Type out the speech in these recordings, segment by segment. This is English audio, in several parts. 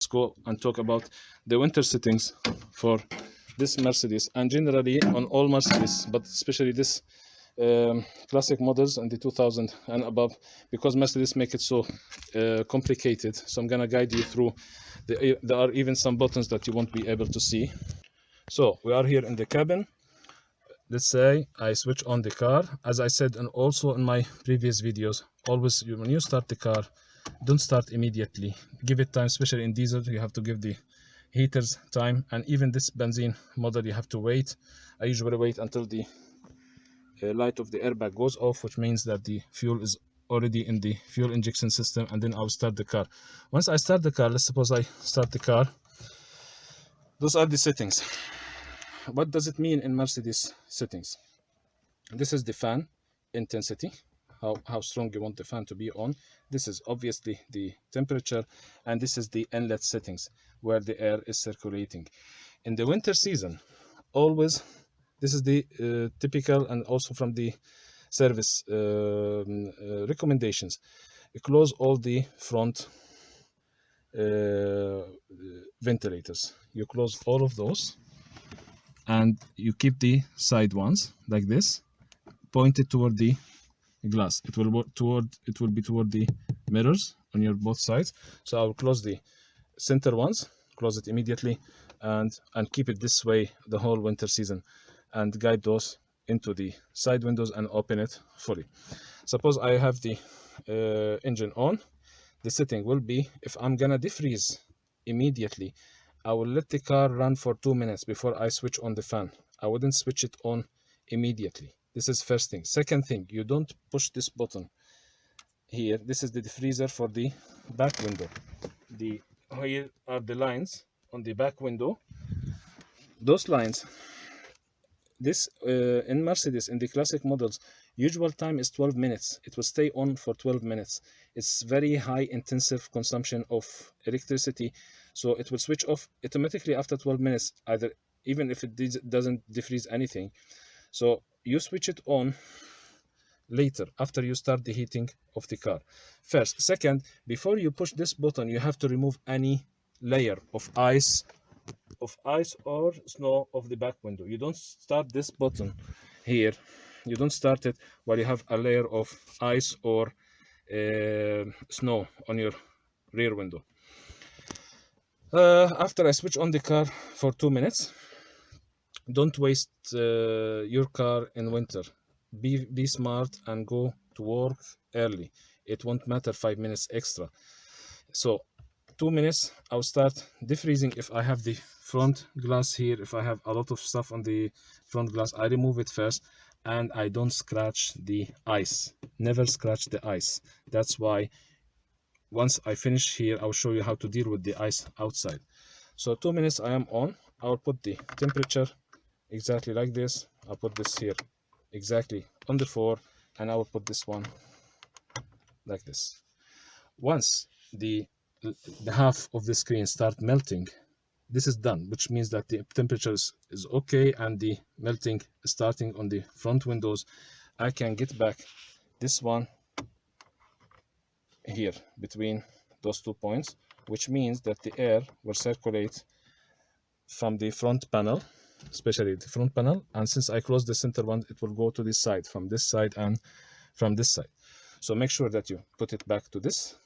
go and talk about the winter settings for this Mercedes, and generally on all Mercedes, but especially this classic models and the 2000 and above, because Mercedes make it so complicated. So I'm gonna guide you through. There are even some buttons that you won't be able to see. So we are here in the cabin. Let's say I switch on the car. As I said, and also in my previous videos, always when you start the car, don't start immediately. Give it time, especially in diesel. You have to give the heaters time, and even this benzene model you have to wait. I usually wait until the light of the airbag goes off, which means that the fuel is already in the fuel injection system, and then I'll start the car. Once I start the car, let's suppose I start the car. Those are the settings. What does it mean in Mercedes settings? This is the fan intensity, how strong you want the fan to be on. This is obviously the temperature, and this is the inlet settings where the air is circulating. In the winter season, always, this is the typical, and also from the service recommendations, you close all the front ventilators. You close all of those, and you keep the side ones like this, pointed toward the glass. It will be toward the mirrors on your both sides. So I'll close the center ones, close it immediately, and keep it this way the whole winter season, and guide those into the side windows and open it fully. Suppose I have the engine on. The setting will be, if I'm gonna defreeze immediately, I will let the car run for 2 minutes before I switch on the fan. I wouldn't switch it on immediately. This is first thing. Second thing, you don't push this button here. This is the defreezer for the back window. Here are the lines on the back window. Those lines, this in Mercedes, in the classic models, usual time is 12 minutes. It will stay on for 12 minutes. It's very high intensive consumption of electricity, so it will switch off automatically after 12 minutes, even if it doesn't defreeze anything. So you switch it on later, after you start the heating of the car. First. Second, before you push this button, you have to remove any layer of ice or snow of the back window. You don't start this button here. You don't start it while you have a layer of ice or snow on your rear window. After I switch on the car for 2 minutes, don't waste your car in winter. Be smart and go to work early. It won't matter 5 minutes extra. So 2 minutes, I'll start defreezing. If I have the front glass here, if I have a lot of stuff on the front glass, I remove it first, and I don't scratch the ice. Never scratch the ice. That's why once I finish here, I'll show you how to deal with the ice outside. So 2 minutes I am on. I'll put the temperature exactly like this. I'll put this here exactly on the 4, and I will put this one like this. Once the half of the screen start melting, this is done, which means that the temperature is okay, and the melting is starting on the front windows. I can get back this one here between those 2 points, which means that the air will circulate from the front panel, especially the front panel, and since I close the center one, it will go to this side, from this side and from this side. So make sure that you put it back to this,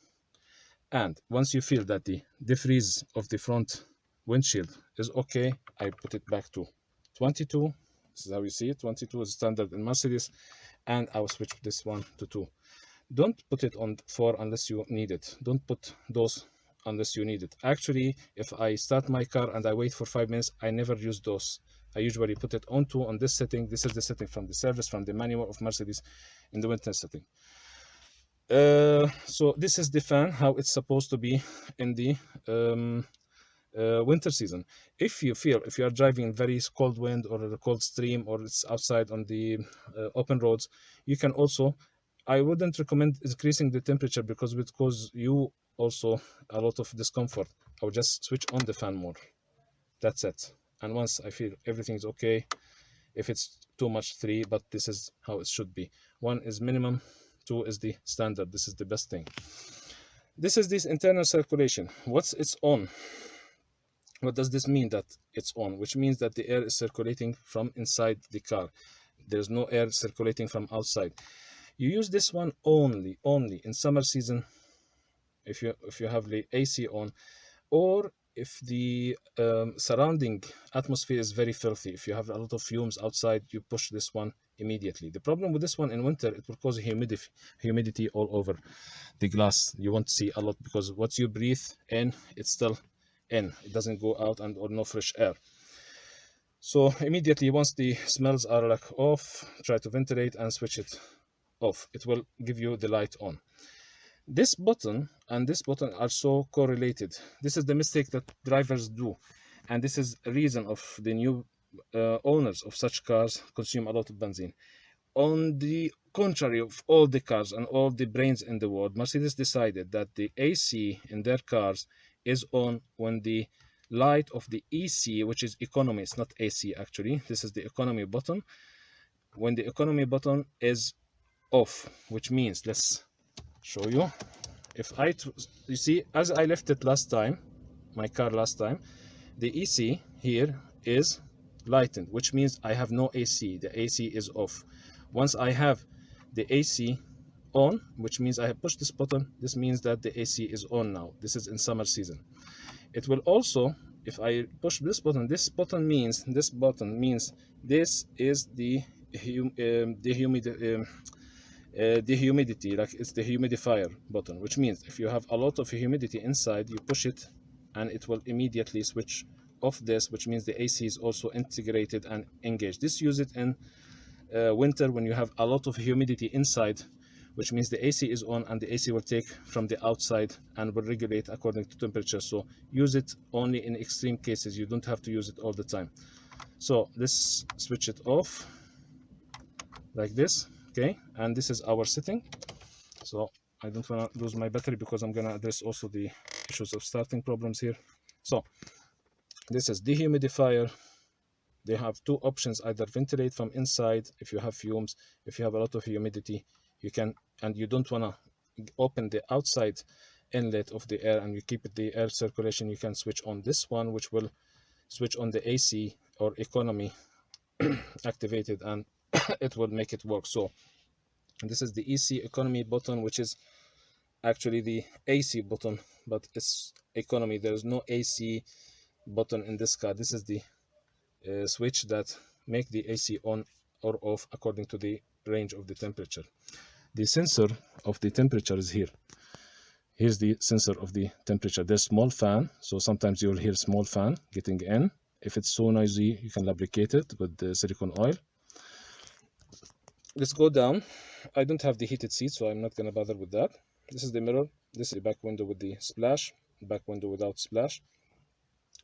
and once you feel that the defreeze of the front windshield is okay, I put it back to 22. This is how you see it. 22 is standard in Mercedes, and I will switch this one to 2. Don't put it on 4 unless you need it. Don't put those unless you need it. Actually, if I start my car and I wait for 5 minutes, I never use those. I usually put it on 2 on this setting. This is the setting from the service, from the manual of Mercedes in the winter setting. So this is the fan, how it's supposed to be in the winter season. If you are driving very cold wind or a cold stream, or it's outside on the open roads, you can also, I wouldn't recommend increasing the temperature because it would cause you also a lot of discomfort. I would just switch on the fan more. That's it. And once I feel everything's okay, if it's too much, 3, but this is how it should be. 1 is minimum, 2 is the standard. This is the best thing. This is this internal circulation. What's it's on? What does this mean that it's on? Which means that the air is circulating from inside the car. There's no air circulating from outside. You use this one only in summer season if you have the AC on, or if the surrounding atmosphere is very filthy. If you have a lot of fumes outside, you push this one immediately. The problem with this one in winter, it will cause humidity all over the glass. You won't see a lot because what you breathe in, it's still in. It doesn't go out and or no fresh air. So immediately once the smells are like off, try to ventilate and switch it off. It will give you the light on. This button and this button are so correlated. This is the mistake that drivers do, and this is a reason of the new owners of such cars consume a lot of benzene. On the contrary of all the cars and all the brains in the world, Mercedes decided that the AC in their cars is on when the light of the EC, which is economy, it's not AC actually, this is the economy button, when the economy button is off, which means, let's show you. If you see, as I left it last time, my car last time, the EC here is lightened, which means I have no AC. The AC is off. Once I have the AC on, which means I have pushed this button, this means that the AC is on now. This is in summer season. It will also, if I push this button means this is the humidity, like it's the humidifier button, which means if you have a lot of humidity inside, you push it and it will immediately switch off this, which means the AC is also integrated and engaged. This use it in winter when you have a lot of humidity inside, which means the AC is on and the AC will take from the outside and will regulate according to temperature. So use it only in extreme cases. You don't have to use it all the time. So let's switch it off like this. Okay, and this is our setting. So I don't want to lose my battery because I'm going to address also the issues of starting problems here. So this is dehumidifier. They have two options, either ventilate from inside if you have fumes. If you have a lot of humidity, you can, and you don't want to open the outside inlet of the air and you keep the air circulation, you can switch on this one, which will switch on the AC or economy activated, and it will make it work. So this is the EC economy button, which is actually the AC button, but it's economy. There's no AC button in this car. This is the switch that make the AC on or off according to the range of the temperature. The sensor of the temperature is here. Here's the sensor of the temperature. There's small fan, so sometimes you'll hear small fan getting in. If it's so noisy, you can lubricate it with the silicone oil. Let's go down. I don't have the heated seat, so I'm not going to bother with that. This is the mirror. This is the back window with the splash, back window without splash.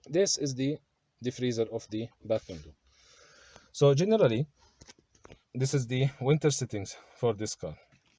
This is the diffuser of the back window. So generally, this is the winter settings for this car.